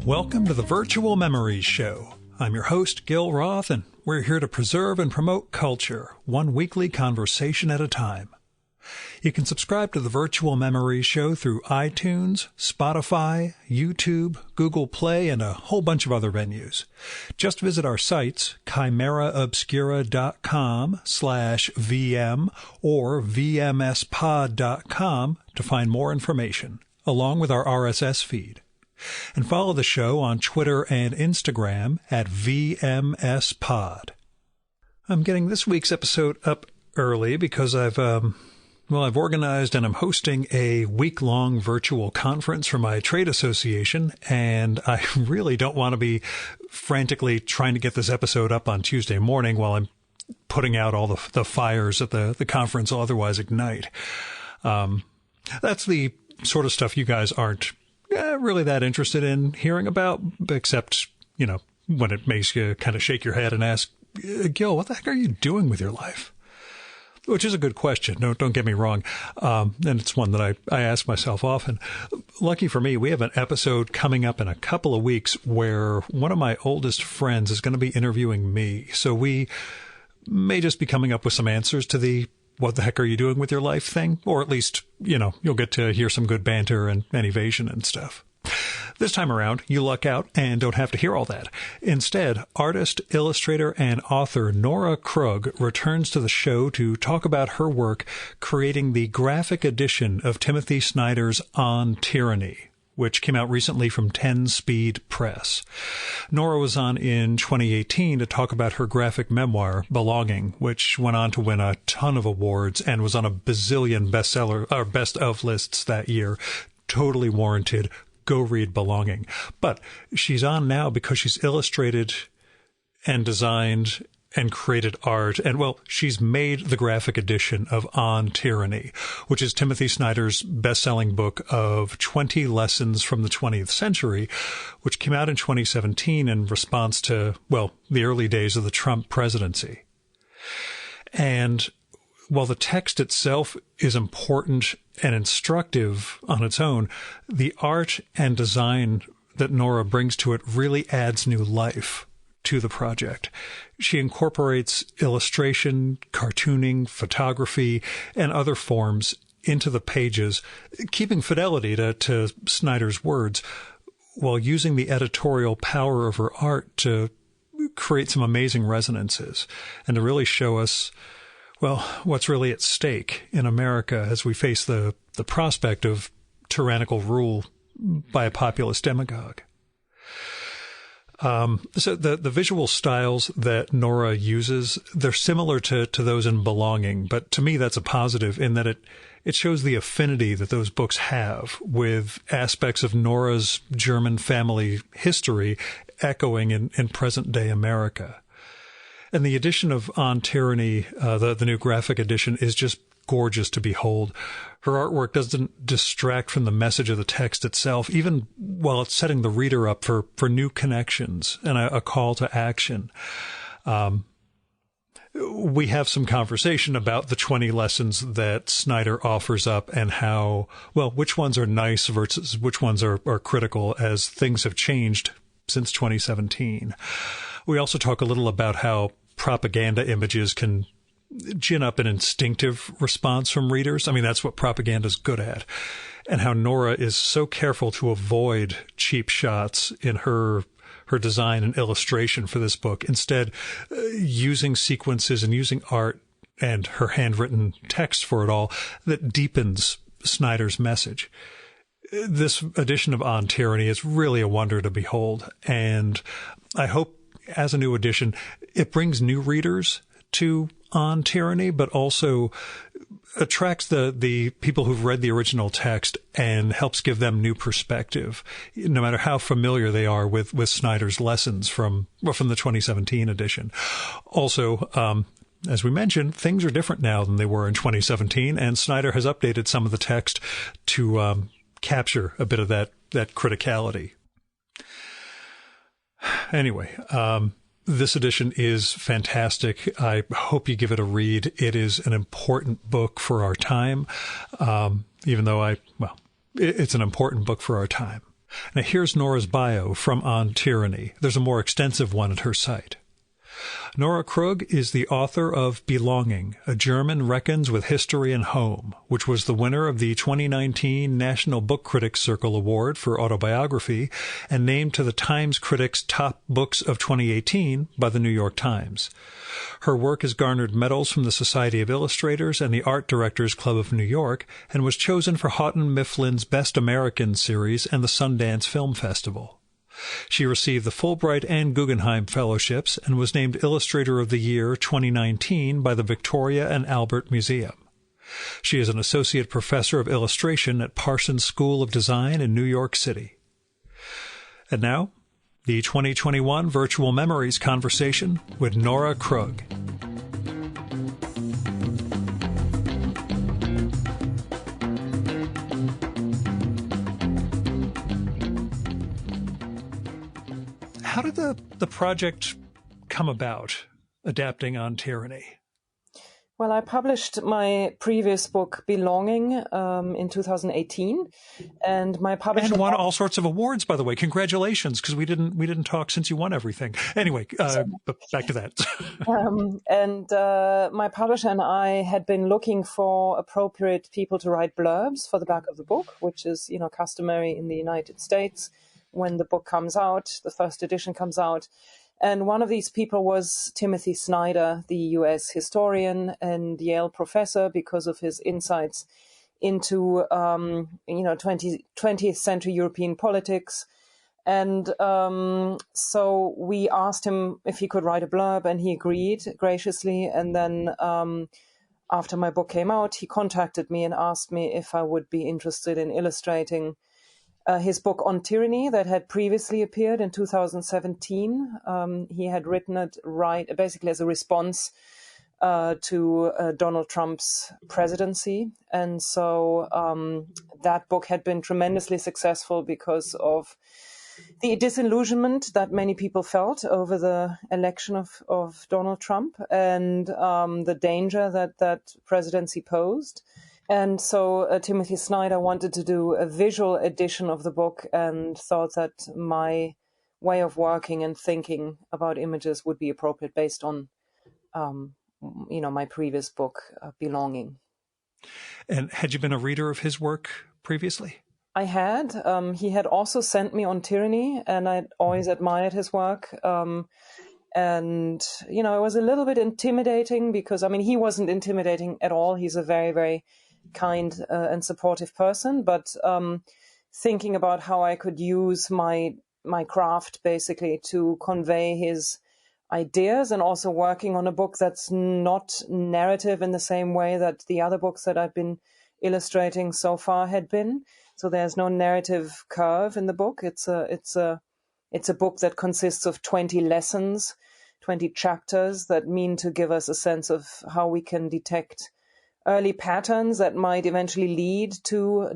Welcome to the Virtual Memories Show. I'm your host, Gil Roth, and we're here to preserve and promote culture, one weekly conversation at a time. You can subscribe to the Virtual Memories Show through iTunes, Spotify, YouTube, Google Play, and a whole bunch of other venues. Just visit our sites, chimeraobscura.com/VM or vmspod.com to find more information, along with our RSS feed. And follow the show on Twitter and Instagram at VMSPod. I'm getting this week's episode up early because I've organized and I'm hosting a week-long virtual conference for my trade association, and I really don't want to be frantically trying to get this episode up on Tuesday morning while I'm putting out all the fires that the conference will otherwise ignite. That's the sort of stuff you guys aren't really that interested in hearing about, except, when it makes you kind of shake your head and ask, Gil, what the heck are you doing with your life? Which is a good question. Don't get me wrong. And it's one that I ask myself often. Lucky for me, we have an episode coming up in a couple of weeks where one of my oldest friends is going to be interviewing me. So we may just be coming up with some answers to the what the heck are you doing with your life thing? Or at least, you'll get to hear some good banter and evasion and stuff. This time around, you luck out and don't have to hear all that. Instead, artist, illustrator, and author Nora Krug returns to the show to talk about her work creating the graphic edition of Timothy Snyder's On Tyranny, which came out recently from 10 Speed Press. Nora was on in 2018 to talk about her graphic memoir, Belonging, which went on to win a ton of awards and was on a bazillion bestseller or best of lists that year. Totally warranted. Go read Belonging. But she's on now because she's illustrated and designed and created art. And, she's made the graphic edition of On Tyranny, which is Timothy Snyder's best-selling book of 20 lessons from the 20th century, which came out in 2017 in response to, the early days of the Trump presidency. And while the text itself is important and instructive on its own, the art and design that Nora brings to it really adds new life to the project. She incorporates illustration, cartooning, photography, and other forms into the pages, keeping fidelity to Snyder's words, while using the editorial power of her art to create some amazing resonances and to really show us what's really at stake in America as we face the prospect of tyrannical rule by a populist demagogue. So the visual styles that Nora uses, they're similar to those in Belonging, but to me that's a positive in that it shows the affinity that those books have with aspects of Nora's German family history echoing in present-day America. And the edition of On Tyranny, the new graphic edition, is just gorgeous to behold. Her artwork doesn't distract from the message of the text itself, even while it's setting the reader up for new connections and a call to action. We have some conversation about the 20 lessons that Snyder offers up and how, which ones are nice versus which ones are critical as things have changed since 2017. We also talk a little about how propaganda images can gin up an instinctive response from readers. I mean, that's what propaganda's good at. And how Nora is so careful to avoid cheap shots in her design and illustration for this book, instead using sequences and using art and her handwritten text for it all that deepens Snyder's message. This edition of On Tyranny is really a wonder to behold, and I hope as a new edition, it brings new readers to On Tyranny, but also attracts the people who've read the original text and helps give them new perspective, no matter how familiar they are with Snyder's lessons from the 2017 edition. Also, as we mentioned, things are different now than they were in 2017, and Snyder has updated some of the text to capture a bit of that criticality. Anyway, this edition is fantastic. I hope you give it a read. It is an important book for our time, even though it's an important book for our time. Now here's Nora's bio from On Tyranny. There's a more extensive one at her site. Nora Krug is the author of Belonging, A German Reckons with History and Home, which was the winner of the 2019 National Book Critics Circle Award for Autobiography and named to the Times Critics' Top Books of 2018 by the New York Times. Her work has garnered medals from the Society of Illustrators and the Art Directors Club of New York and was chosen for Houghton Mifflin's Best American Series and the Sundance Film Festival. She received the Fulbright and Guggenheim Fellowships and was named Illustrator of the Year 2019 by the Victoria and Albert Museum. She is an Associate Professor of Illustration at Parsons School of Design in New York City. And now, the 2021 Virtual Memories Conversation with Nora Krug. How did the project come about, adapting On Tyranny? Well, I published my previous book, Belonging, in 2018, and my publisher... And won all sorts of awards, by the way. Congratulations, because we didn't talk since you won everything. Anyway, but back to that. My publisher and I had been looking for appropriate people to write blurbs for the back of the book, which is, customary in the United States. When the book comes out, the first edition comes out. And one of these people was Timothy Snyder, the U.S. historian and Yale professor, because of his insights into, 20th century European politics. And so we asked him if he could write a blurb, and he agreed graciously. And then after my book came out, he contacted me and asked me if I would be interested in illustrating his book On Tyranny that had previously appeared in 2017. He had written it basically as a response to Donald Trump's presidency. And so that book had been tremendously successful because of the disillusionment that many people felt over the election of Donald Trump and the danger that presidency posed. And so Timothy Snyder wanted to do a visual edition of the book and thought that my way of working and thinking about images would be appropriate based on, my previous book, Belonging. And had you been a reader of his work previously? I had. He had also sent me On Tyranny, and I'd always admired his work. And, it was a little bit intimidating because, he wasn't intimidating at all. He's a very, very kind and supportive person, but thinking about how I could use my craft basically to convey his ideas, and also working on a book that's not narrative in the same way that the other books that I've been illustrating so far had been. So there's no narrative curve in the book. It's a book that consists of 20 lessons, 20 chapters that mean to give us a sense of how we can detect early patterns that might eventually lead to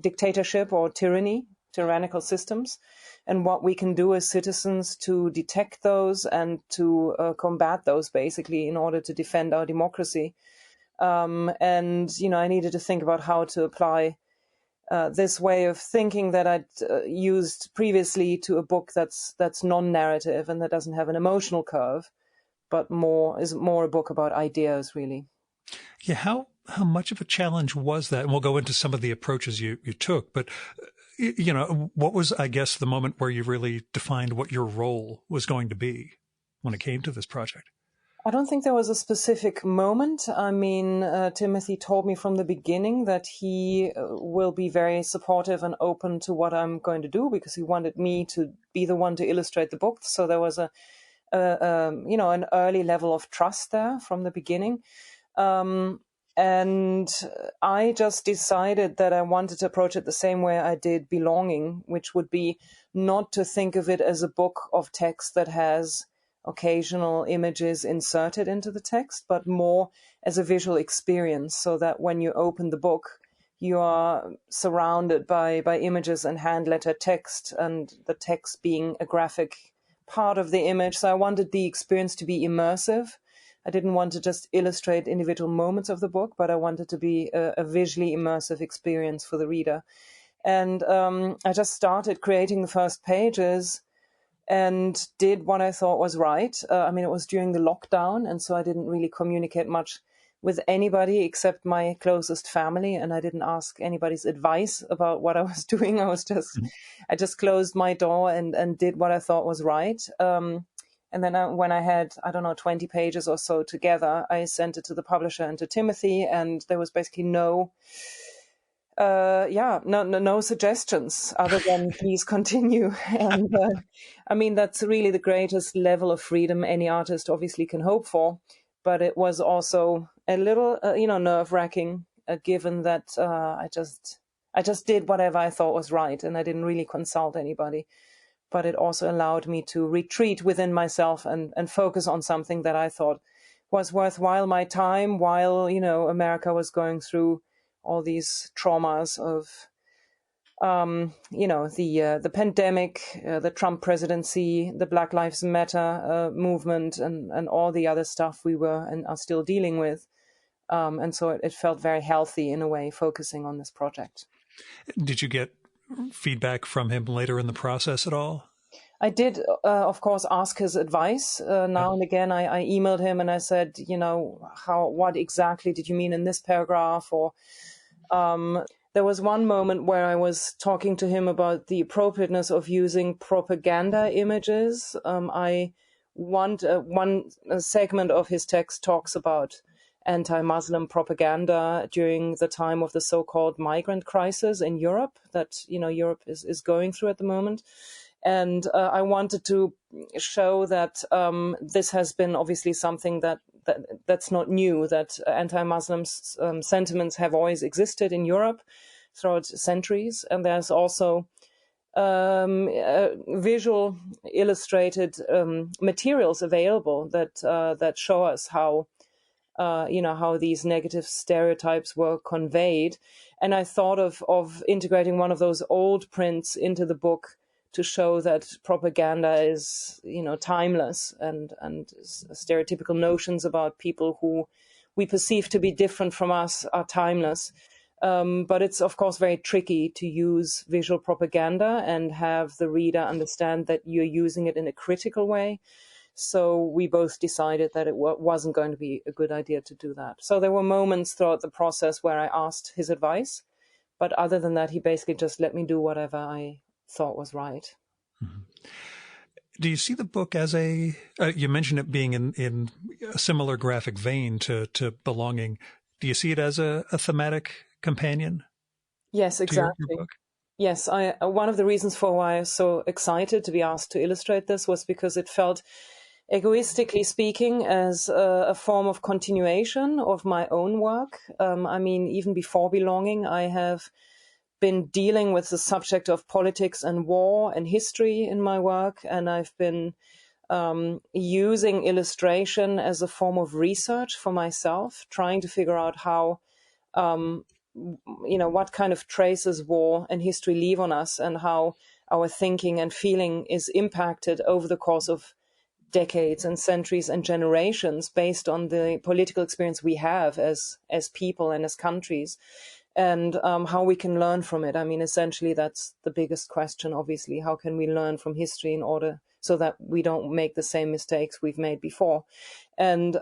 dictatorship or tyrannical systems, and what we can do as citizens to detect those and to combat those, basically, in order to defend our democracy. I needed to think about how to apply this way of thinking that I'd used previously to a book that's non-narrative and that doesn't have an emotional curve, but is more a book about ideas, really. Yeah, how much of a challenge was that? And we'll go into some of the approaches you took, but, what was, I guess, the moment where you really defined what your role was going to be when it came to this project? I don't think there was a specific moment. Timothy told me from the beginning that he will be very supportive and open to what I'm going to do, because he wanted me to be the one to illustrate the book. So there was an early level of trust there from the beginning. And I just decided that I wanted to approach it the same way I did Belonging, which would be not to think of it as a book of text that has occasional images inserted into the text, but more as a visual experience, so that when you open the book, you are surrounded by images and hand-lettered text, and the text being a graphic part of the image. So I wanted the experience to be immersive. I didn't want to just illustrate individual moments of the book, but I wanted to be a visually immersive experience for the reader. And I just started creating the first pages and did what I thought was right. It was during the lockdown, and so I didn't really communicate much with anybody except my closest family, and I didn't ask anybody's advice about what I was doing. I just closed my door and did what I thought was right. And then when I had, 20 pages or so together, I sent it to the publisher and to Timothy, and there was basically no suggestions other than please continue. And that's really the greatest level of freedom any artist obviously can hope for. But it was also a little, nerve-wracking, given that I just did whatever I thought was right, and I didn't really consult anybody. But it also allowed me to retreat within myself and focus on something that I thought was worthwhile my time while, America was going through all these traumas of, the pandemic, the Trump presidency, the Black Lives Matter movement, and all the other stuff we were and are still dealing with. And so it felt very healthy in a way, focusing on this project. Did you get feedback from him later in the process at all? I did, of course, ask his advice. Now and again, I emailed him and I said, what exactly did you mean in this paragraph? Or there was one moment where I was talking to him about the appropriateness of using propaganda images. One segment of his text talks about anti-Muslim propaganda during the time of the so-called migrant crisis in Europe that, Europe is going through at the moment. And I wanted to show that this has been obviously something that's not new, that anti-Muslim sentiments have always existed in Europe throughout centuries. And there's also visual illustrated materials available that show us how these negative stereotypes were conveyed. And I thought of integrating one of those old prints into the book to show that propaganda is, timeless, and stereotypical notions about people who we perceive to be different from us are timeless. But it's, of course, very tricky to use visual propaganda and have the reader understand that you're using it in a critical way. So we both decided that it wasn't going to be a good idea to do that. So there were moments throughout the process where I asked his advice. But other than that, he basically just let me do whatever I thought was right. Mm-hmm. Do you see the book as you mentioned it being in a similar graphic vein to Belonging. Do you see it as a thematic companion? Yes, exactly. To your book? Yes, one of the reasons for why I was so excited to be asked to illustrate this was because it felt, egoistically speaking, as a form of continuation of my own work. Even before Belonging, I have been dealing with the subject of politics and war and history in my work, and I've been using illustration as a form of research for myself, trying to figure out how, what kind of traces war and history leave on us, and how our thinking and feeling is impacted over the course of decades and centuries and generations based on the political experience we have as people and as countries. And how we can learn from it. Essentially, that's the biggest question, obviously. How can we learn from history in order so that we don't make the same mistakes we've made before? And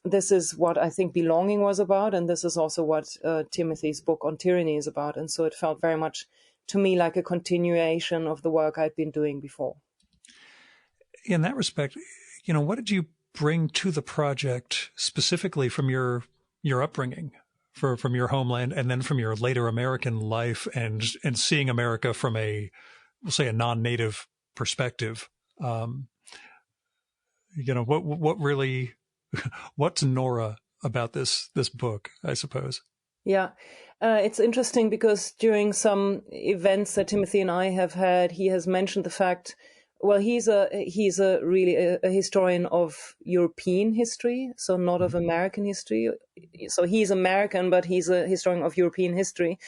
this is what I think Belonging was about. And this is also what Timothy's book on tyranny is about. And so it felt very much to me like a continuation of the work I'd been doing before. In that respect, what did you bring to the project specifically from your upbringing? From your homeland and then from your later American life and seeing America from we'll say a non-native perspective. What really, what's Nora about this book, I suppose? Yeah. It's interesting because during some events that Timothy and I have had, he has mentioned the fact, well, he's really a historian of European history, so not of American history. So he's American, but he's a historian of European history.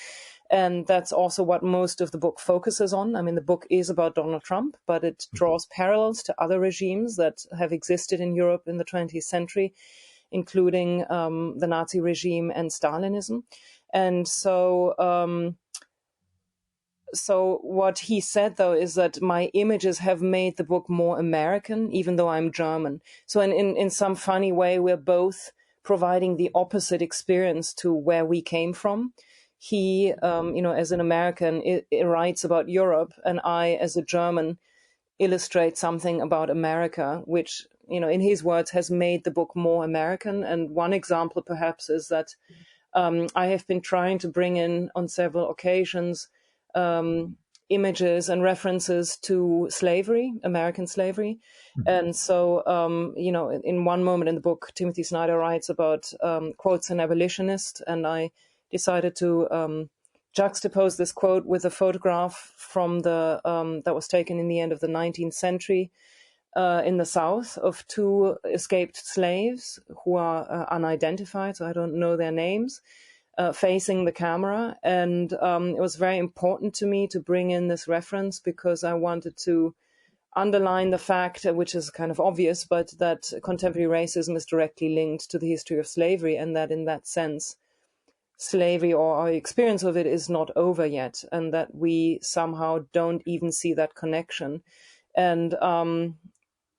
And that's also what most of the book focuses on. The book is about Donald Trump, but it draws parallels to other regimes that have existed in Europe in the 20th century, including the Nazi regime and Stalinism. And so So what he said, though, is that my images have made the book more American, even though I'm German. So in some funny way, we're both providing the opposite experience to where we came from. He, as an American, it writes about Europe, and I, as a German, illustrate something about America, which, in his words, has made the book more American. And one example, perhaps, is that I have been trying to bring in on several occasions images and references to slavery, American slavery. And so, in one moment in the book, Timothy Snyder writes about, quotes an abolitionist, and I decided to juxtapose this quote with a photograph from that was taken in the end of the 19th century in the South of two escaped slaves who are unidentified, so I don't know their names, facing the camera. And it was very important to me to bring in this reference because I wanted to underline the fact, which is kind of obvious, but that contemporary racism is directly linked to the history of slavery, and that in that sense, slavery or our experience of it is not over yet, and that we somehow don't even see that connection. And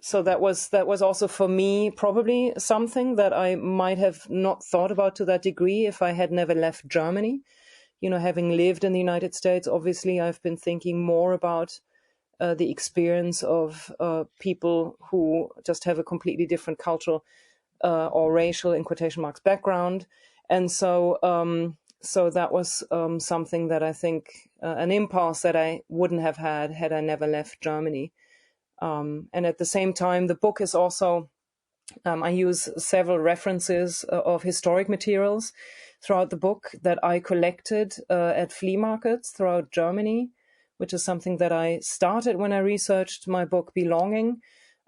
so that was also for me probably something that I might have not thought about to that degree if I had never left Germany. Having lived in the United States, obviously I've been thinking more about the experience of people who just have a completely different cultural or racial, in quotation marks, background. And so that was something that I think an impulse that I wouldn't have had I never left Germany. And at the same time, the book is also, I use several references of historic materials throughout the book that I collected at flea markets throughout Germany, which is something that I started when I researched my book Belonging.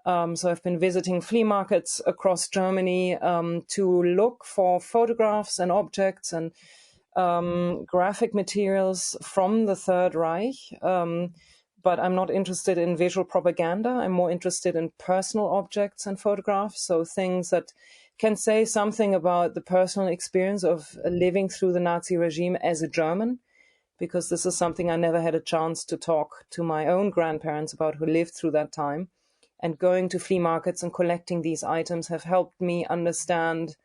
So I've been visiting flea markets across Germany to look for photographs and objects and graphic materials from the Third Reich. But I'm not interested in visual propaganda. I'm more interested in personal objects and photographs. So things that can say something about the personal experience of living through the Nazi regime as a German, because this is something I never had a chance to talk to my own grandparents about who lived through that time. And going to flea markets and collecting these items have helped me understand,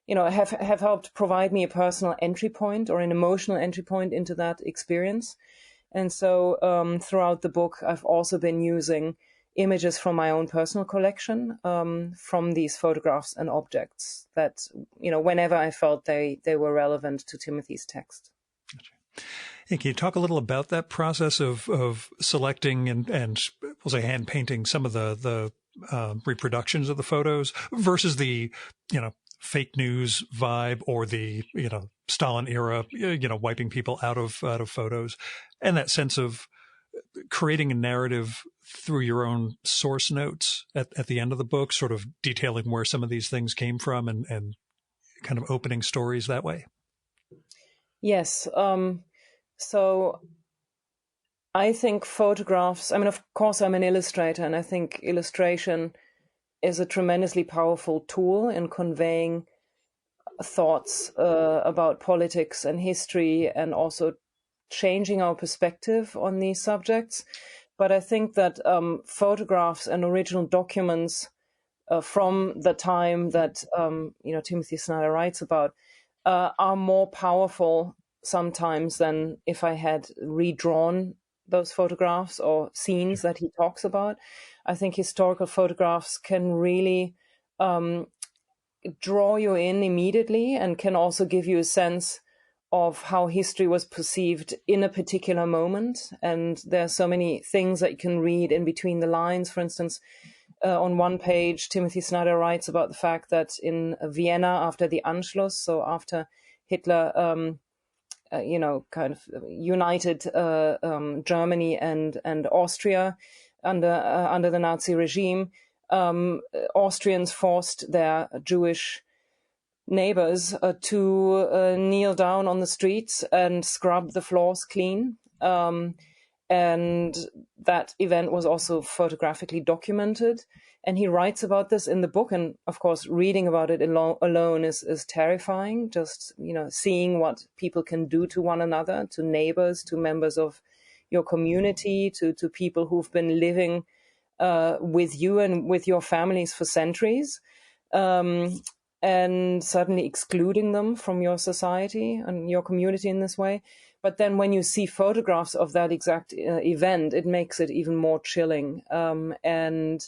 have helped provide me a personal entry point or an emotional entry point into that experience. And so throughout the book, I've also been using images from my own personal collection from these photographs and objects that, whenever I felt they were relevant to Timothy's text. Gotcha. Hey, can you talk a little about that process of selecting and we'll say hand painting some of the reproductions of the photos versus the, fake news vibe or the, Stalin era, wiping people out of photos, and that sense of creating a narrative through your own source notes at the end of the book, sort of detailing where some of these things came from and kind of opening stories that way? Yes. So I think photographs, of course, I'm an illustrator, and I think illustration is a tremendously powerful tool in conveying thoughts about politics and history, and also changing our perspective on these subjects. But I think that photographs and original documents from the time that Timothy Snyder writes about are more powerful sometimes than if I had redrawn those photographs or scenes that he talks about. I think historical photographs can really draw you in immediately and can also give you a sense of how history was perceived in a particular moment. And there are so many things that you can read in between the lines. For instance, on one page, Timothy Snyder writes about the fact that in Vienna, after the Anschluss, so after Hitler, kind of united Germany and Austria under the Nazi regime, Austrians forced their Jewish neighbors to kneel down on the streets and scrub the floors clean. And that event was also photographically documented. And he writes about this in the book. And of course, reading about it alone is terrifying. Just, seeing what people can do to one another, to neighbors, to members of your community, to people who've been living with you and with your families for centuries, and certainly excluding them from your society and your community in this way. But then when you see photographs of that exact event, it makes it even more chilling. And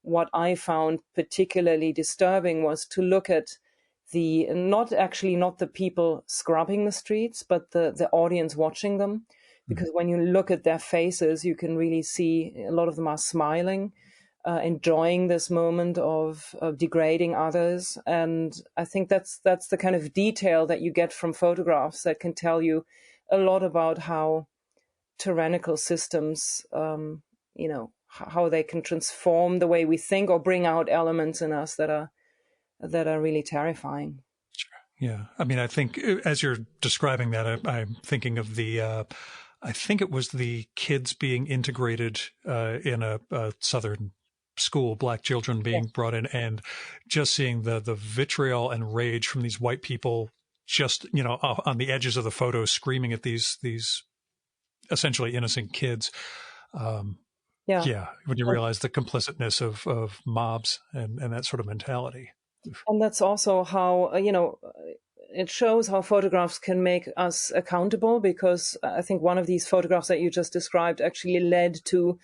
what I found particularly disturbing was to look at not the people scrubbing the streets, but the audience watching them. Because when you look at their faces, you can really see a lot of them are smiling, enjoying this moment of degrading others. And I think that's the kind of detail that you get from photographs that can tell you a lot about how tyrannical systems, how they can transform the way we think or bring out elements in us that are really terrifying. Yeah. I mean, I think as you're describing that, I'm thinking of I think it was the kids being integrated in a Southern school, black children being brought in, and just seeing the vitriol and rage from these white people just, on the edges of the photo screaming at these essentially innocent kids. When you realize the complicitness of mobs and that sort of mentality. And that's also how, it shows how photographs can make us accountable, because I think one of these photographs that you just described actually led to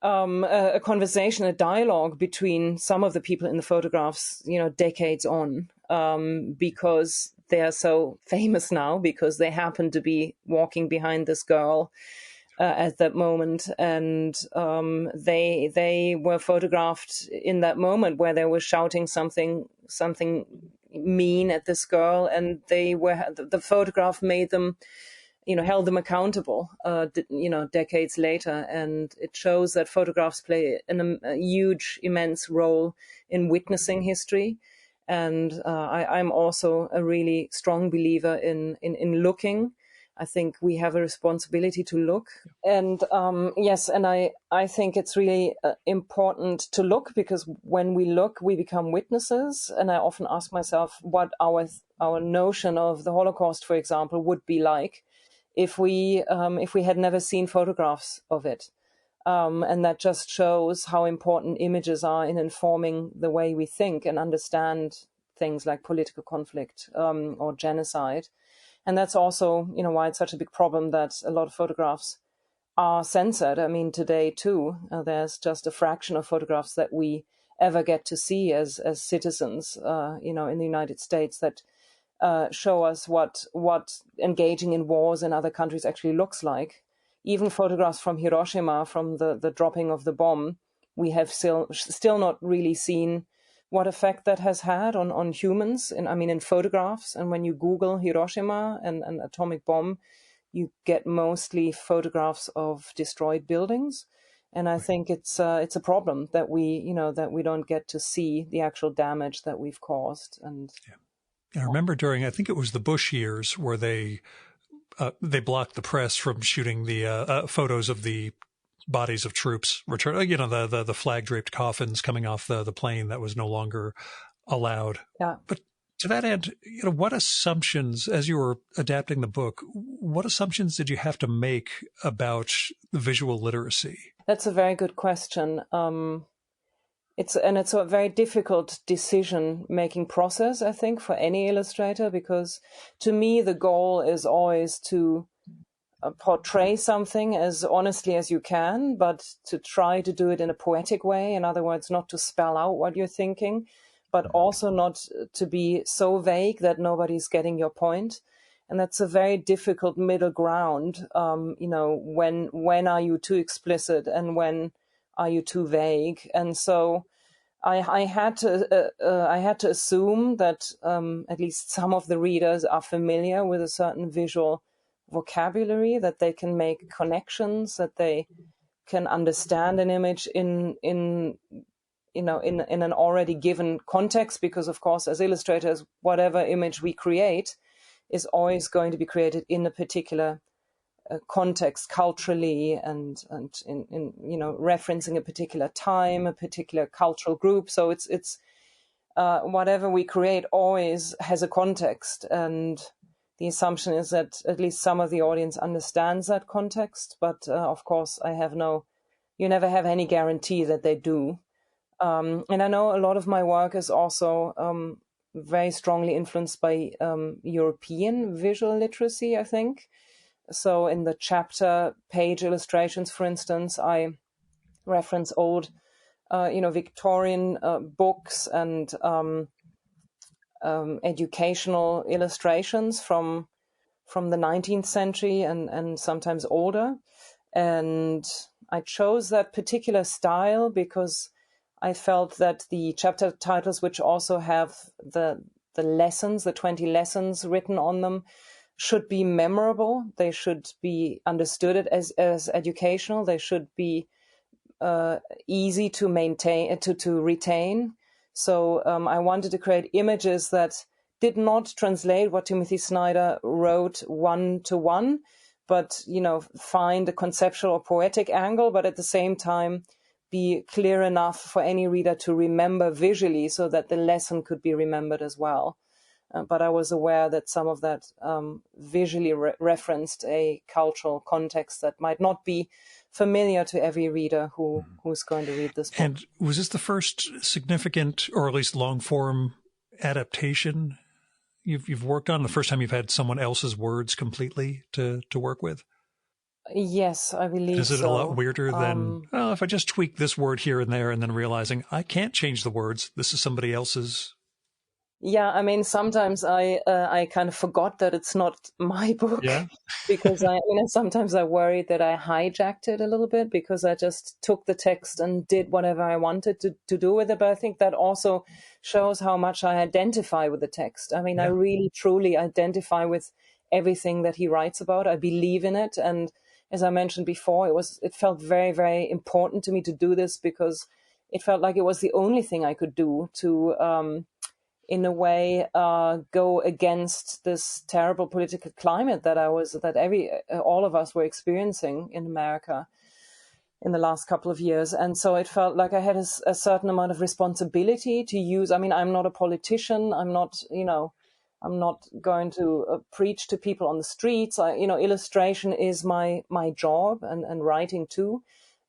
a conversation, a dialogue between some of the people in the photographs, decades on, because they are so famous now because they happen to be walking behind this girl at that moment, and they were photographed in that moment where they were shouting something mean at this girl, and the photograph made them, held them accountable, decades later. And it shows that photographs play a huge, immense role in witnessing history. And I'm also a really strong believer in looking. I think we have a responsibility to look. And yes, and I think it's really important to look, because when we look, we become witnesses. And I often ask myself what our notion of the Holocaust, for example, would be like if we had never seen photographs of it. And that just shows how important images are in informing the way we think and understand things like political conflict or genocide. And that's also, why it's such a big problem that a lot of photographs are censored. I mean, today too, there's just a fraction of photographs that we ever get to see as citizens, in the United States, that show us what engaging in wars in other countries actually looks like. Even photographs from Hiroshima, from the dropping of the bomb, we have still not really seen what effect that has had on humans, in photographs. And when you Google Hiroshima and atomic bomb, you get mostly photographs of destroyed buildings. And I think it's a problem that we don't get to see the actual damage that we've caused. And I remember during, I think it was the Bush years, where they blocked the press from shooting the photos of the bodies of troops return, the flag draped coffins coming off the plane. That was no longer allowed. Yeah. But to that end, what assumptions, as you were adapting the book, what assumptions did you have to make about visual literacy? That's a very good question. It's a very difficult decision-making process, I think, for any illustrator, because to me, the goal is always to portray something as honestly as you can, but to try to do it in a poetic way. In other words, not to spell out what you're thinking, but also not to be so vague that nobody's getting your point. And that's a very difficult middle ground. When are you too explicit and when are you too vague? And so I had to assume that at least some of the readers are familiar with a certain visual vocabulary, that they can make connections, that they can understand an image in an already given context, because of course, as illustrators, whatever image we create is always going to be created in a particular context culturally, and in referencing a particular time, a particular cultural group. So it's whatever we create always has a context, and the assumption is that at least some of the audience understands that context. But of course, you never have any guarantee that they do. And I know a lot of my work is also very strongly influenced by European visual literacy, I think. So in the chapter page illustrations, for instance, I reference old, Victorian books and educational illustrations from the 19th century and sometimes older. And I chose that particular style because I felt that the chapter titles, which also have the lessons, the 20 lessons written on them, should be memorable. They should be understood as educational. They should be easy to maintain, to retain. So I wanted to create images that did not translate what Timothy Snyder wrote one-to-one, but, find a conceptual or poetic angle, but at the same time be clear enough for any reader to remember visually so that the lesson could be remembered as well. But I was aware that some of that visually referenced a cultural context that might not be familiar to every reader who's going to read this book. And was this the first significant, or at least long-form adaptation you've worked on? The first time you've had someone else's words completely to work with? Yes, I believe so. Is it a lot weirder than, if I just tweak this word here and there and then realizing I can't change the words, this is somebody else's? Yeah, I mean, sometimes I kind of forgot that it's not my book. Yeah. Because sometimes I worried that I hijacked it a little bit because I just took the text and did whatever I wanted to do with it. But I think that also shows how much I identify with the text. I mean, I really, truly identify with everything that he writes about. I believe in it. And as I mentioned before, it felt very, very important to me to do this because it felt like it was the only thing I could do to, in a way, go against this terrible political climate that all of us were experiencing in America in the last couple of years. And so it felt like I had a certain amount of responsibility to use. I mean, I'm not a politician. I'm not going to preach to people on the streets. Illustration is my job and writing too.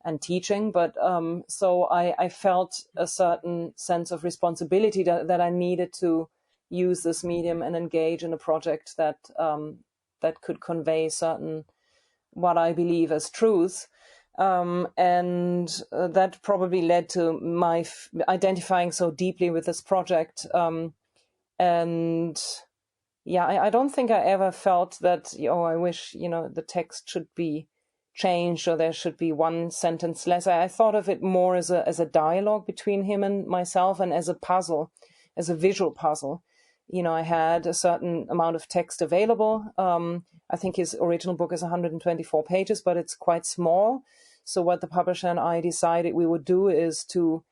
And teaching, but so I felt a certain sense of responsibility that I needed to use this medium and engage in a project that could convey certain what I believe as truth, and that probably led to my identifying so deeply with this project. And yeah, I don't think I ever felt that I wish the text should be changed or there should be one sentence less. I thought of it more as a dialogue between him and myself and as a puzzle, as a visual puzzle. I had a certain amount of text available. I think his original book is 124 pages, but it's quite small. So what the publisher and I decided we would do is to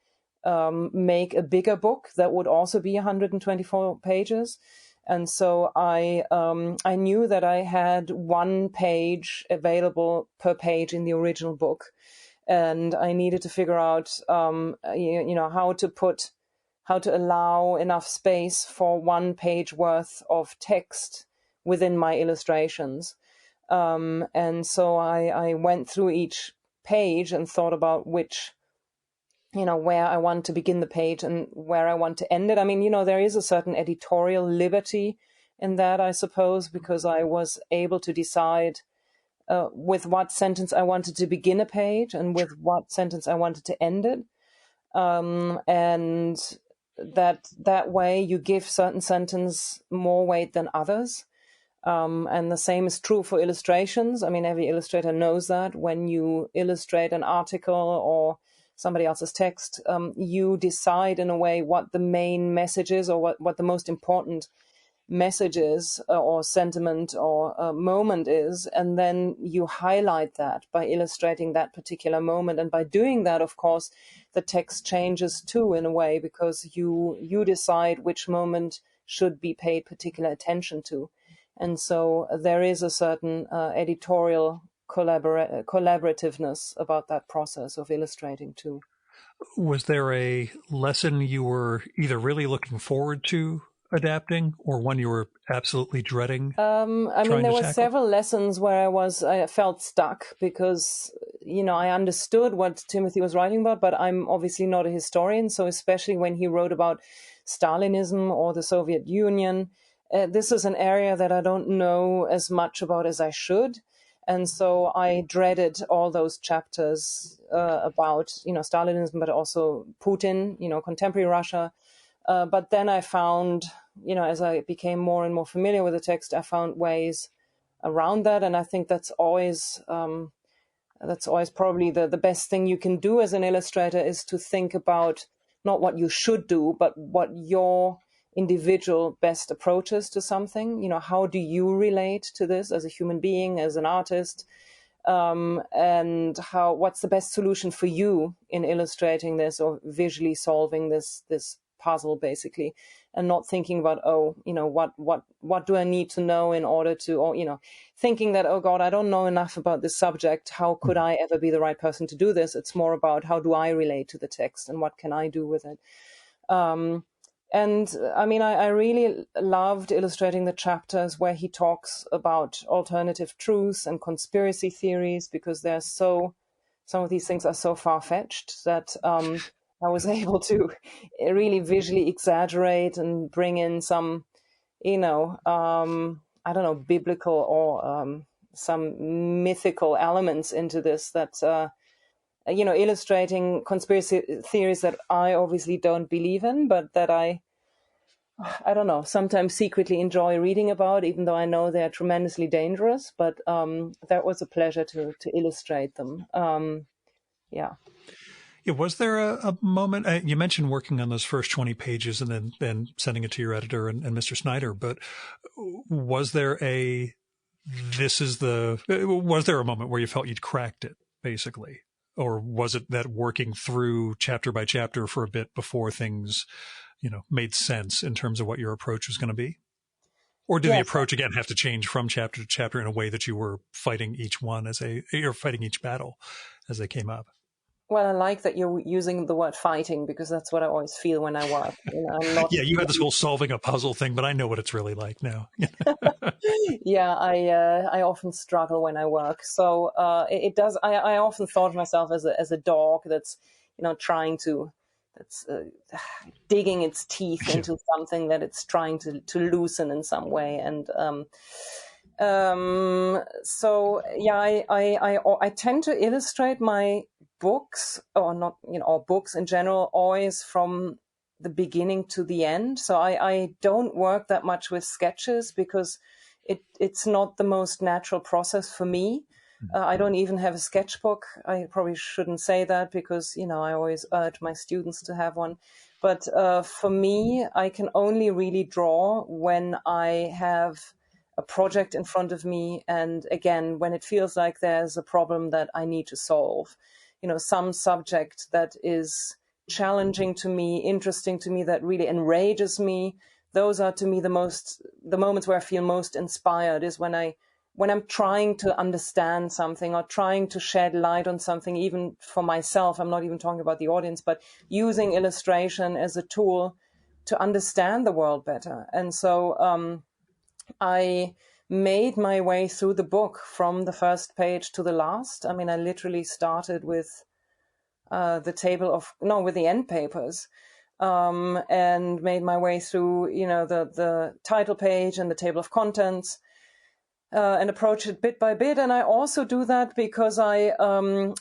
make a bigger book that would also be 124 pages. And so I knew that I had 1 page available per page in the original book, and I needed to figure out, how to allow enough space for 1 page worth of text within my illustrations. And so I went through each page and thought about which, where I want to begin the page and where I want to end it. I mean, there is a certain editorial liberty in that, I suppose, because I was able to decide with what sentence I wanted to begin a page and with what sentence I wanted to end it. And that way you give certain sentences more weight than others. And the same is true for illustrations. I mean, every illustrator knows that when you illustrate an article or somebody else's text, you decide in a way what the main message is or what the most important message is or sentiment or moment is. And then you highlight that by illustrating that particular moment. And by doing that, of course, the text changes too in a way because you decide which moment should be paid particular attention to. And so there is a certain editorial collaborativeness about that process of illustrating too. Was there a lesson you were either really looking forward to adapting, or one you were absolutely dreading there were several lessons where I felt stuck because, I understood what Timothy was writing about, but I'm obviously not a historian. So especially when he wrote about Stalinism or the Soviet Union, this is an area that I don't know as much about as I should. And so I dreaded all those chapters about, Stalinism, but also Putin, contemporary Russia. But then I found, as I became more and more familiar with the text, I found ways around that. And I think that's always probably the best thing you can do as an illustrator, is to think about not what you should do, but what your individual best approaches to something. How do you relate to this as a human being, as an artist? And what's the best solution for you in illustrating this or visually solving this puzzle, basically, and not thinking about, what do I need to know in order to, or, thinking that, oh God, I don't know enough about this subject. How could I ever be the right person to do this? It's more about how do I relate to the text and what can I do with it? I really loved illustrating the chapters where he talks about alternative truths and conspiracy theories, because some of these things are so far-fetched that I was able to really visually exaggerate and bring in some, biblical or some mythical elements into this that, illustrating conspiracy theories that I obviously don't believe in, but that I don't know, sometimes secretly enjoy reading about, even though I know they're tremendously dangerous. But that was a pleasure to illustrate them. Yeah. Yeah, was there a moment, you mentioned working on those first 20 pages and then sending it to your editor and Mr. Snyder, but was there a moment where you felt you'd cracked it, basically? Or was it that working through chapter by chapter for a bit before things, made sense in terms of what your approach was going to be? Or did the approach, again, have to change from chapter to chapter in a way that you were fighting each battle as they came up? Well, I like that you're using the word fighting, because that's what I always feel when I work. I'm not. Yeah, you had this whole solving a puzzle thing, but I know what it's really like now. Yeah, I often struggle when I work. So it does. I often thought of myself as a dog that's digging its teeth into something that it's trying to loosen in some way. And I tend to illustrate my books, or not, or books in general, always from the beginning to the end. So I don't work that much with sketches, because it's not the most natural process for me. I don't even have a sketchbook. I probably shouldn't say that, because, I always urge my students to have one. But for me, I can only really draw when I have a project in front of me. And again, when it feels like there's a problem that I need to solve, some subject that is challenging to me, interesting to me, that really enrages me. Those are, to me, the moments where I feel most inspired, is when I'm trying to understand something or trying to shed light on something, even for myself. I'm not even talking about the audience, but using illustration as a tool to understand the world better. And so I made my way through the book from the first page to the last. I mean, I literally started with with the end papers, and made my way through, the title page and the table of contents, and approach it bit by bit. And I also do that because I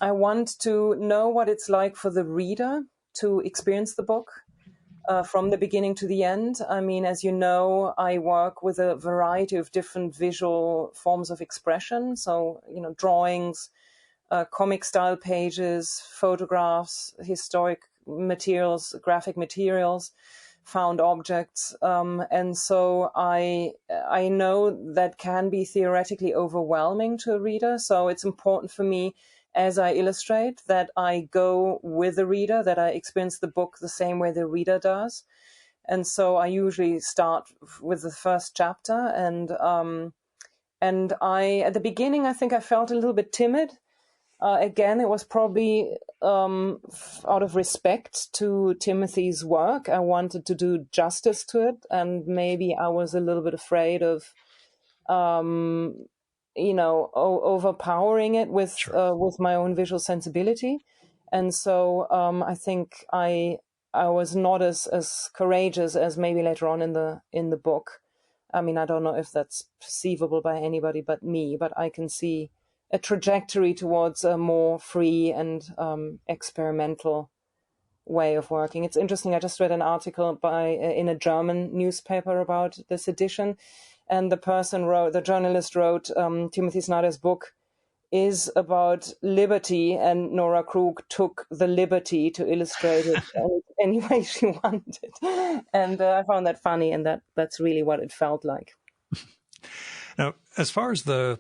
want to know what it's like for the reader to experience the book from the beginning to the end. I mean, as you know, I work with a variety of different visual forms of expression. So, drawings, comic style pages, photographs, historic materials, graphic materials, found objects. And so I know that can be theoretically overwhelming to a reader. So it's important for me, as I illustrate, that I go with the reader, that I experience the book the same way the reader does. And so I usually start with the first chapter. And at the beginning, I think I felt a little bit timid, Again, it was probably out of respect to Timothy's work. I wanted to do justice to it, and maybe I was a little bit afraid of, overpowering it with my own visual sensibility. And so I think I was not as courageous as maybe later on in the book. I mean, I don't know if that's perceivable by anybody but me, but I can see a trajectory towards a more free and experimental way of working. It's interesting. I just read an article in a German newspaper about this edition, and the journalist wrote, Timothy Snyder's book is about liberty, and Nora Krug took the liberty to illustrate it any way she wanted. And I found that funny, and that's really what it felt like. Now, as far as the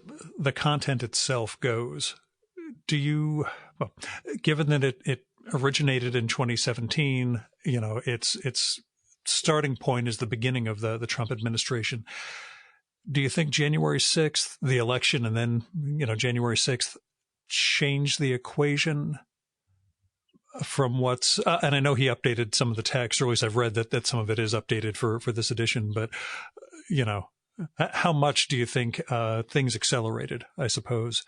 content itself goes, given that it originated in 2017, its starting point is the beginning of the Trump administration. Do you think January 6th, the election, and then, January 6th changed the equation from what's, and I know he updated some of the text, or at least I've read that some of it is updated for this edition, but, how much do you think things accelerated, I suppose,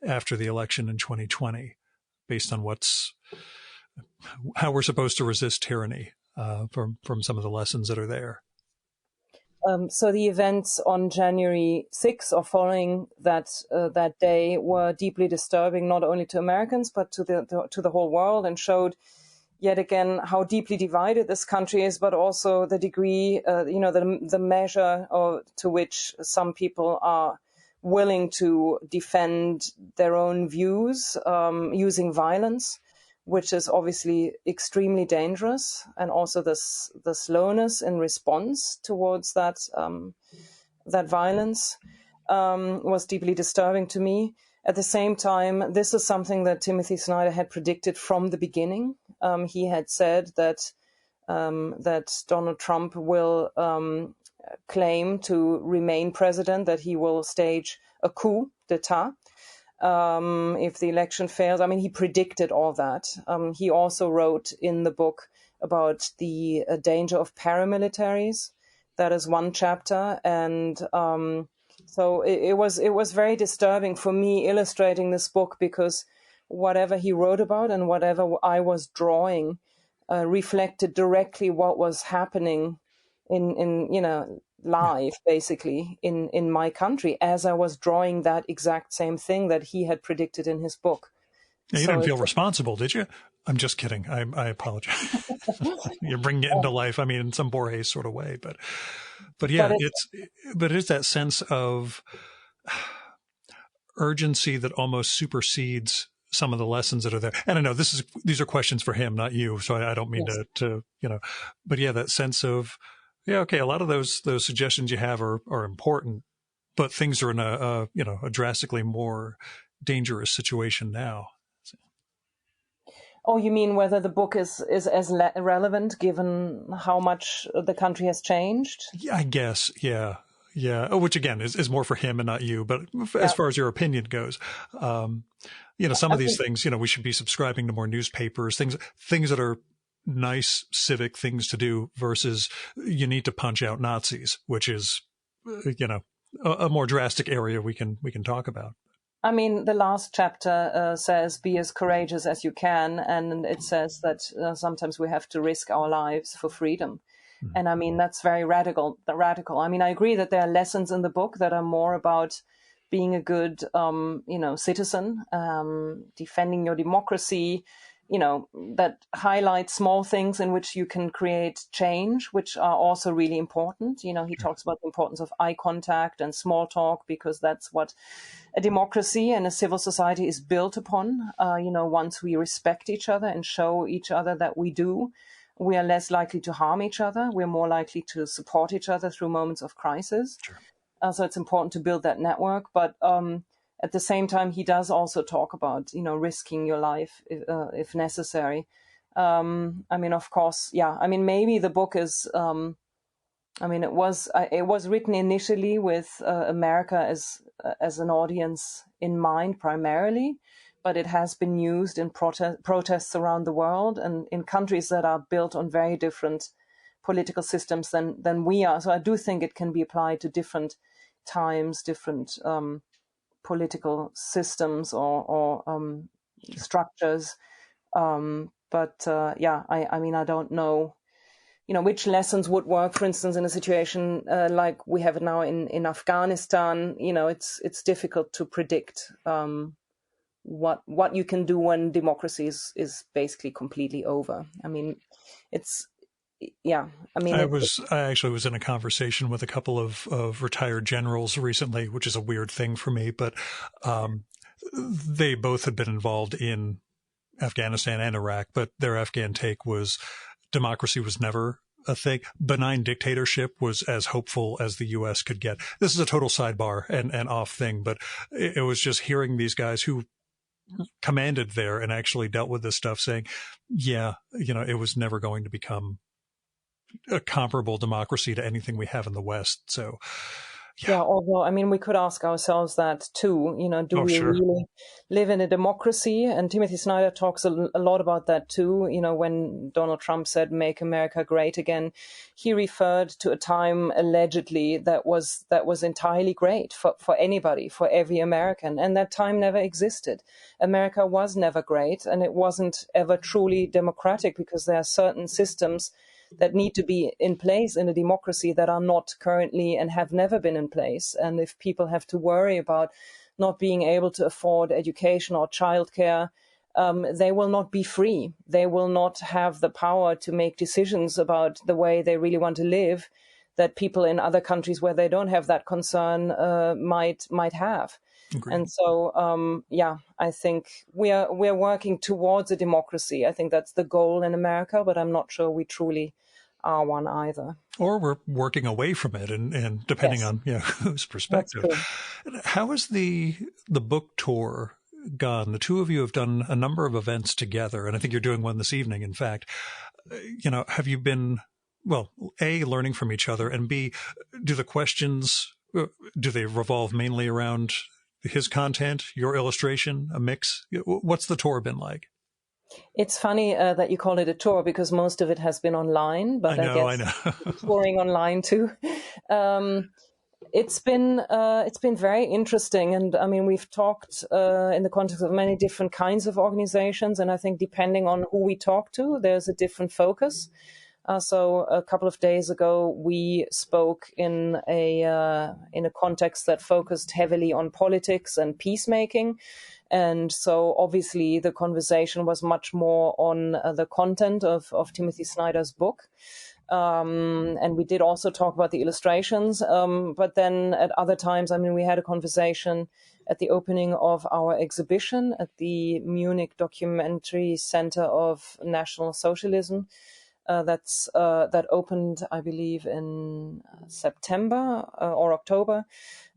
after the election in 2020, based on how we're supposed to resist tyranny from some of the lessons that are there? So the events on January 6th or following that day were deeply disturbing, not only to Americans, but to the whole world, and showed yet again how deeply divided this country is, but also the degree, the measure to which some people are willing to defend their own views using violence, which is obviously extremely dangerous, and also the slowness in response towards that violence was deeply disturbing to me. At the same time, this is something that Timothy Snyder had predicted from the beginning. He had said that Donald Trump will claim to remain president, that he will stage a coup d'etat if the election fails. I mean, he predicted all that. He also wrote in the book about the danger of paramilitaries. That is one chapter, and so it was very disturbing for me illustrating this book, because whatever he wrote about and whatever I was drawing reflected directly what was happening in live, basically, in my country, as I was drawing that exact same thing that he had predicted in his book. Now, you didn't feel responsible, did you? I'm just kidding. I apologize. You're bringing it into life. I mean, in some Borges sort of way, but yeah, it's that sense of urgency that almost supersedes some of the lessons that are there. And I know these are questions for him, not you. So I don't mean to but yeah, that sense of, yeah, okay, a lot of those suggestions you have are important, but things are in a drastically more dangerous situation now. Oh, you mean whether the book is as relevant given how much the country has changed? Yeah, I guess. Yeah. Yeah. Oh, which again is more for him and not you. But as far as your opinion goes, some of these things, we should be subscribing to more newspapers, things that are nice civic things to do versus you need to punch out Nazis, which is, a more drastic area we can talk about. I mean, the last chapter says, be as courageous as you can. And it says that sometimes we have to risk our lives for freedom. Mm-hmm. And I mean, that's very radical. I mean, I agree that there are lessons in the book that are more about being a good, citizen, defending your democracy, that highlight small things in which you can create change, which are also really important. He talks about the importance of eye contact and small talk, because that's what a democracy and a civil society is built upon. Once we respect each other and show each other that we do, we are less likely to harm each other. We're more likely to support each other through moments of crisis. Sure. So it's important to build that network. But at the same time, he does also talk about, risking your life if necessary. I mean, of course, yeah. I mean, maybe the book is, it was written initially with America as an audience in mind primarily, but it has been used in protests around the world and in countries that are built on very different political systems than we are. So I do think it can be applied to different times, different political systems or structures. I mean, I don't know, which lessons would work, for instance, in a situation like we have it now in Afghanistan. It's difficult to predict what you can do when democracy is basically completely over. I mean, I actually was in a conversation with a couple of retired generals recently, which is a weird thing for me, but they both had been involved in Afghanistan and Iraq, but their Afghan take was democracy was never a thing. Benign dictatorship was as hopeful as the U.S. could get. This is a total sidebar and off thing, but it was just hearing these guys who commanded there and actually dealt with this stuff saying, yeah, it was never going to become a comparable democracy to anything we have in the West. So, yeah, although, I mean, we could ask ourselves that too, do we really live in a democracy? And Timothy Snyder talks a lot about that too. When Donald Trump said, "Make America Great Again," he referred to a time allegedly that was entirely great for anybody, for every American. And that time never existed. America was never great, and it wasn't ever truly democratic because there are certain systems that need to be in place in a democracy that are not currently and have never been in place. And if people have to worry about not being able to afford education or childcare, they will not be free. They will not have the power to make decisions about the way they really want to live that people in other countries where they don't have that concern might have. Agreed. And so, I think we're working towards a democracy. I think that's the goal in America, but I'm not sure we truly are one either. Or we're working away from it, and depending on whose perspective. How has the book tour gone? The two of you have done a number of events together, and I think you're doing one this evening. In fact, have you been A, learning from each other, and B, do the questions do they revolve mainly around his content, your illustration, a mix? What's the tour been like? It's funny that you call it a tour because most of it has been online, but I guess touring online too. It's been very interesting, and I mean we've talked in the context of many different kinds of organizations, and I think depending on who we talk to, there's a different focus. So a couple of days ago, we spoke in a context that focused heavily on politics and peacemaking. And so obviously the conversation was much more on the content of Timothy Snyder's book. And we did also talk about the illustrations. But then at other times, I mean, we had a conversation at the opening of our exhibition at the Munich Documentary Center of National Socialism. That opened, I believe, in September or October,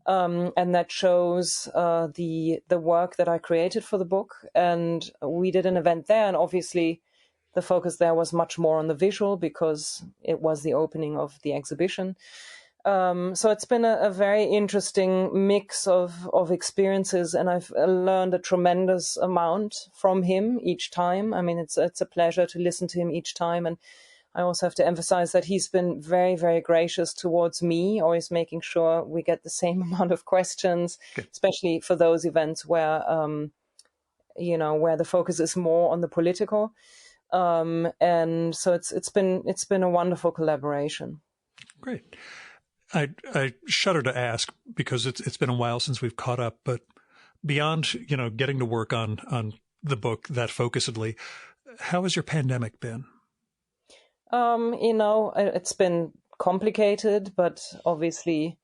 and that shows the work that I created for the book. And we did an event there, and obviously the focus there was much more on the visual because it was the opening of the exhibition. So it's been a very interesting mix of experiences, and I've learned a tremendous amount from him each time. I mean, it's a pleasure to listen to him each time, and I also have to emphasize that he's been very, very gracious towards me, always making sure we get the same amount of questions, especially for those events where where the focus is more on the political. And so it's been a wonderful collaboration. Great. I shudder to ask because it's been a while since we've caught up, but beyond, getting to work on the book that focusedly, how has your pandemic been? It's been complicated, but obviously,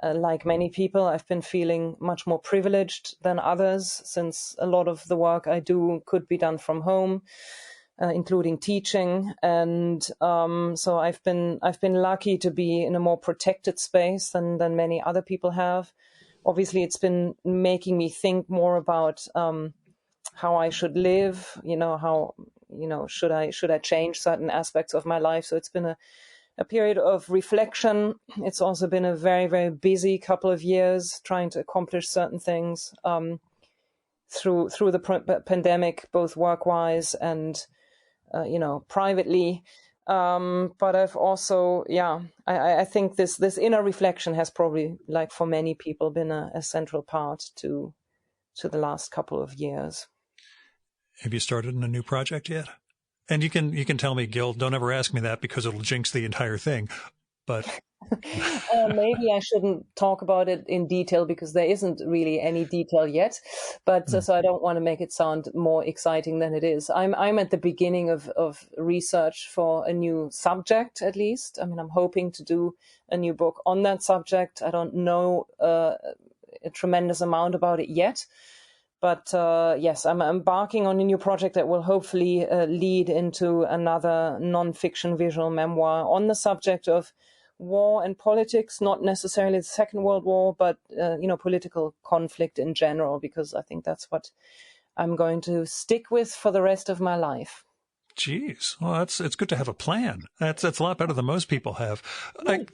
like many people, I've been feeling much more privileged than others since a lot of the work I do could be done from home. Including teaching, and so I've been lucky to be in a more protected space than many other people have. Obviously, it's been making me think more about how I should live. How should I change certain aspects of my life? So it's been a period of reflection. It's also been a very, very busy couple of years trying to accomplish certain things. through the pandemic, both work-wise and privately. But I've also, I think this inner reflection has probably, like for many people, been a central part to the last couple of years. Have you started in a new project yet? And you can tell me, Gil, don't ever ask me that because it'll jinx the entire thing. But maybe I shouldn't talk about it in detail because there isn't really any detail yet. But so I don't want to make it sound more exciting than it is. I'm at the beginning of research for a new subject, at least. I mean, I'm hoping to do a new book on that subject. I don't know a tremendous amount about it yet. But yes, I'm embarking on a new project that will hopefully lead into another non-fiction visual memoir on the subject of war and politics, not necessarily the Second World War, but political conflict in general, because I think that's what I'm going to stick with for the rest of my life. Geez, well, it's good to have a plan. That's a lot better than most people have. I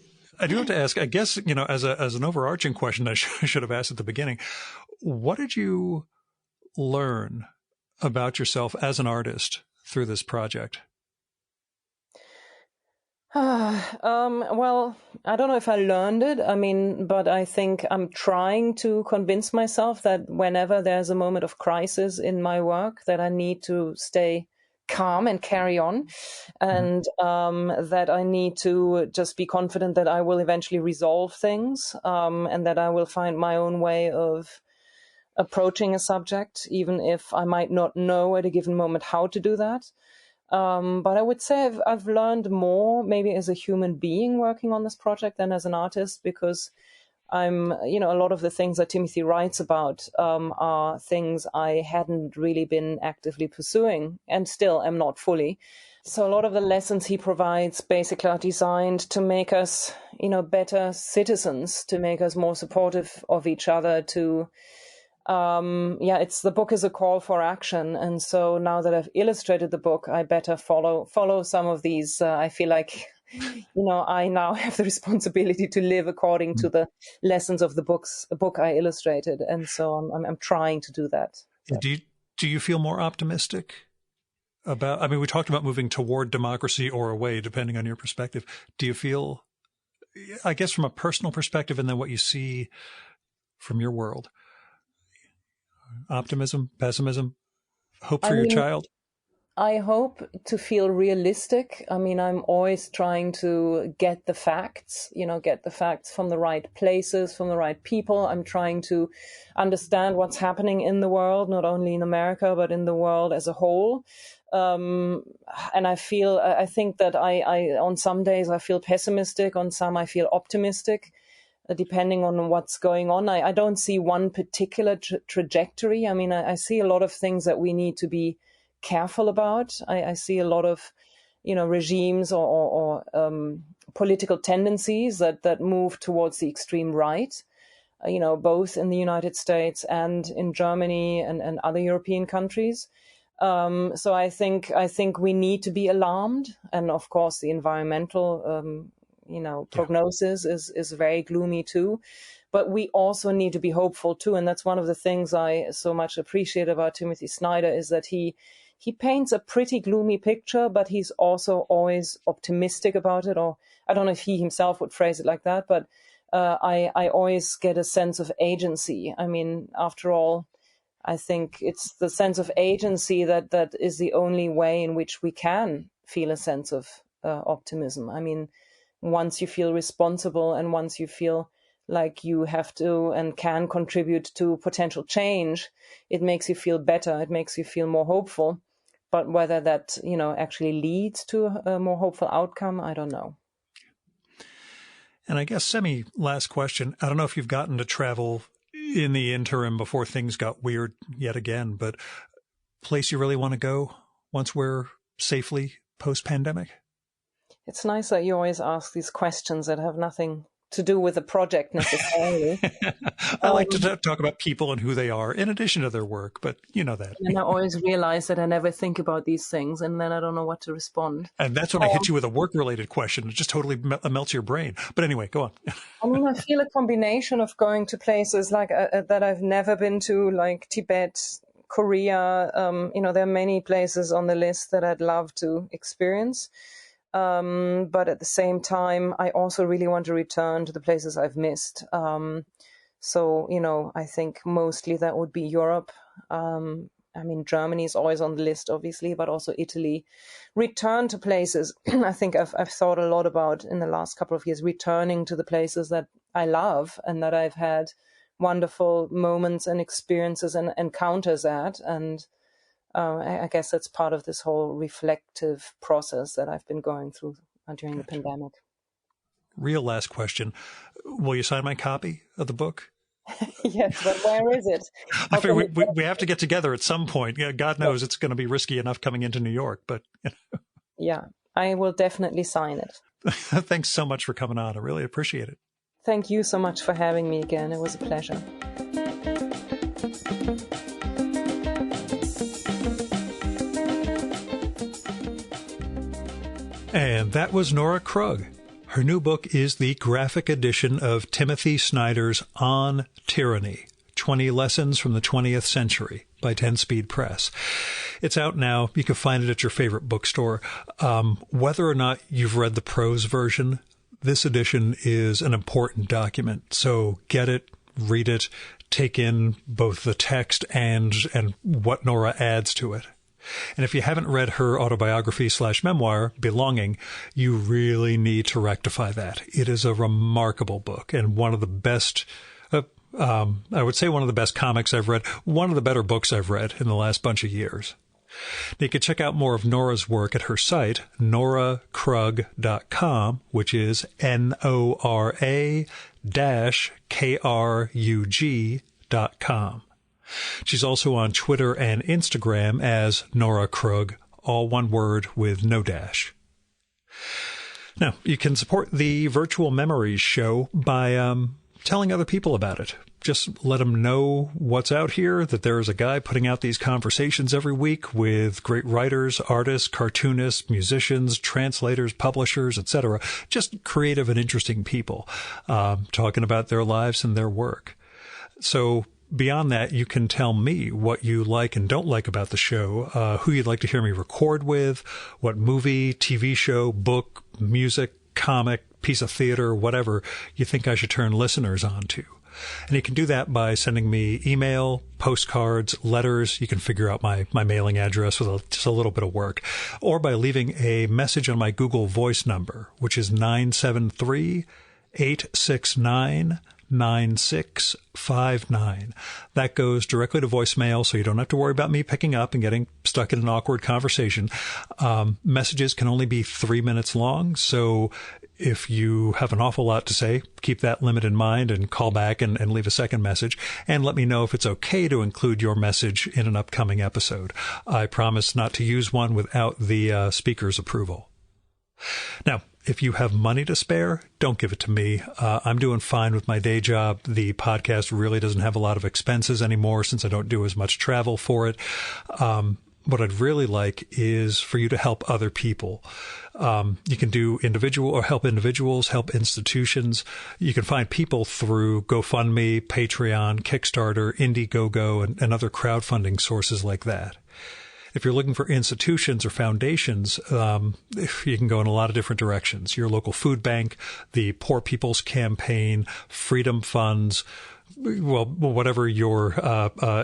do have to ask, I guess, as an overarching question, I should have asked at the beginning, what did you learn about yourself as an artist through this project? Well, I don't know if I learned it. I mean, but I think I'm trying to convince myself that whenever there's a moment of crisis in my work, that I need to stay calm and carry on, and that I need to just be confident that I will eventually resolve things, and that I will find my own way of approaching a subject, even if I might not know at a given moment how to do that. But I would say I've learned more maybe as a human being working on this project than as an artist, because I'm, a lot of the things that Timothy writes about are things I hadn't really been actively pursuing, and still am not fully. So a lot of the lessons he provides basically are designed to make us, better citizens, to make us more supportive of each other, to the book is a call for action. And so now that I've illustrated the book, I better follow some of these. I feel like, I now have the responsibility to live according to the lessons of the book I illustrated. And so I'm trying to do that. So. Do you feel more optimistic about, I mean, we talked about moving toward democracy or away, depending on your perspective. Do you feel, I guess from a personal perspective and then what you see from your world, optimism, pessimism, hope for your child? I hope to feel realistic. I mean, I'm always trying to get the facts from the right places, from the right people. I'm trying to understand what's happening in the world, not only in America, but in the world as a whole. And I think that I on some days I feel pessimistic, on some I feel optimistic, depending on what's going on. I don't see one particular trajectory. I mean, I see a lot of things that we need to be careful about. I see a lot of, regimes or political tendencies that move towards the extreme right, both in the United States and in Germany and other European countries. So I think we need to be alarmed. And of course, the environmental prognosis is very gloomy too. But we also need to be hopeful too. And that's one of the things I so much appreciate about Timothy Snyder, is that he paints a pretty gloomy picture, but he's also always optimistic about it. Or I don't know if he himself would phrase it like that, but I always get a sense of agency. I mean, after all, I think it's the sense of agency that is the only way in which we can feel a sense of optimism. I mean, once you feel responsible and once you feel like you have to and can contribute to potential change, it makes you feel better. It makes you feel more hopeful. But whether that, actually leads to a more hopeful outcome, I don't know. And I guess last question. I don't know if you've gotten to travel in the interim before things got weird yet again, but place you really want to go once we're safely post-pandemic? It's nice that you always ask these questions that have nothing to do with the project necessarily. I like to talk about people and who they are in addition to their work, but you know that. And I always realize that I never think about these things, and then I don't know what to respond. And that's when I hit you with a work-related question. It just totally melts your brain. But anyway, go on. I mean, I feel a combination of going to places like that I've never been to, like Tibet, Korea. There are many places on the list that I'd love to experience. But at the same time, I also really want to return to the places I've missed. I think mostly that would be Europe. Germany is always on the list, obviously, but also Italy. Return to places. I think I've thought a lot about in the last couple of years, returning to the places that I love and that I've had wonderful moments and experiences and encounters at. And I guess that's part of this whole reflective process that I've been going through during the pandemic. Real last question. Will you sign my copy of the book? Yes, but where is it? I figure we have to get together at some point. God knows it's going to be risky enough coming into New York, but Yeah, I will definitely sign it. Thanks so much for coming on. I really appreciate it. Thank you so much for having me again. It was a pleasure. And that was Nora Krug. Her new book is the graphic edition of Timothy Snyder's On Tyranny, 20 Lessons from the 20th Century by 10 Speed Press. It's out now. You can find it at your favorite bookstore. Whether or not you've read the prose version, this edition is an important document. So get it, read it, take in both the text and what Nora adds to it. And if you haven't read her autobiography/memoir, Belonging, you really need to rectify that. It is a remarkable book and one of the best, I would say one of the best comics I've read, one of the better books I've read in the last bunch of years. Now, you can check out more of Nora's work at her site, norakrug.com, which is NORA-KRUG.com. She's also on Twitter and Instagram as Nora Krug, all one word with no dash. Now, you can support the Virtual Memories show by telling other people about it. Just let them know what's out here, that there is a guy putting out these conversations every week with great writers, artists, cartoonists, musicians, translators, publishers, etc. Just creative and interesting people talking about their lives and their work. So beyond that, you can tell me what you like and don't like about the show, who you'd like to hear me record with, what movie, TV show, book, music, comic, piece of theater, whatever you think I should turn listeners on to. And you can do that by sending me email, postcards, letters. You can figure out my mailing address with just a little bit of work. Or by leaving a message on my Google Voice number, which is 973-869-9659. That goes directly to voicemail, so you don't have to worry about me picking up and getting stuck in an awkward conversation. Messages can only be 3 minutes long, so if you have an awful lot to say, keep that limit in mind and call back and leave a second message, and let me know if it's okay to include your message in an upcoming episode. I promise not to use one without the speaker's approval. Now, if you have money to spare, don't give it to me. I'm doing fine with my day job. The podcast really doesn't have a lot of expenses anymore since I don't do as much travel for it. What I'd really like is for you to help other people. You can do individual or help individuals, help institutions. You can find people through GoFundMe, Patreon, Kickstarter, Indiegogo, and other crowdfunding sources like that. If you're looking for institutions or foundations, you can go in a lot of different directions. Your local food bank, the Poor People's Campaign, Freedom Funds, well, whatever your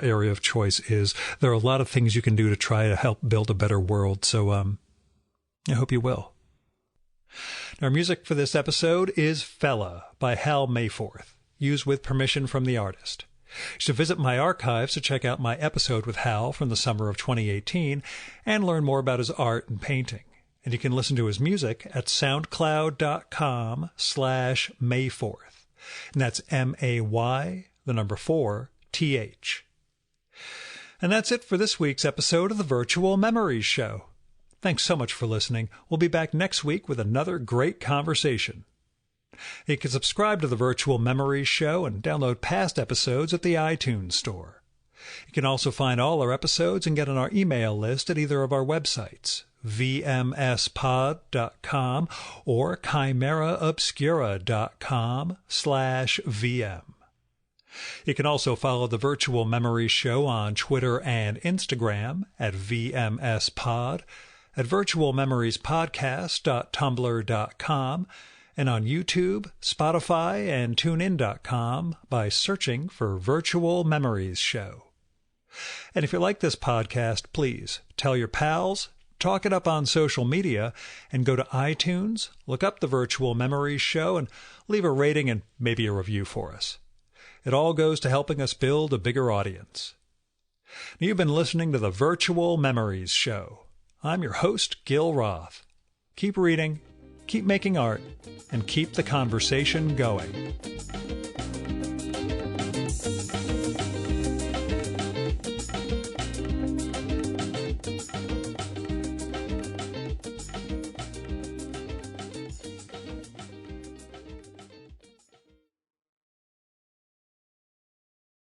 area of choice is. There are a lot of things you can do to try to help build a better world. So I hope you will. Our music for this episode is Fella by Hal Mayforth, used with permission from the artist. You should visit my archives to check out my episode with Hal from the summer of 2018 and learn more about his art and painting. And you can listen to his music at soundcloud.com/Mayforth. And that's MAY4TH. And that's it for this week's episode of the Virtual Memories Show. Thanks so much for listening. We'll be back next week with another great conversation. You can subscribe to the Virtual Memories Show and download past episodes at the iTunes Store. You can also find all our episodes and get on our email list at either of our websites, vmspod.com or chimeraobscura.com/VM. You can also follow the Virtual Memories Show on Twitter and Instagram at VMSPod, at virtualmemoriespodcast.tumblr.com, and on YouTube, Spotify, and TuneIn.com by searching for Virtual Memories Show. And if you like this podcast, please tell your pals, talk it up on social media, and go to iTunes, look up the Virtual Memories Show, and leave a rating and maybe a review for us. It all goes to helping us build a bigger audience. Now, you've been listening to the Virtual Memories Show. I'm your host, Gil Roth. Keep reading, keep making art, and keep the conversation going.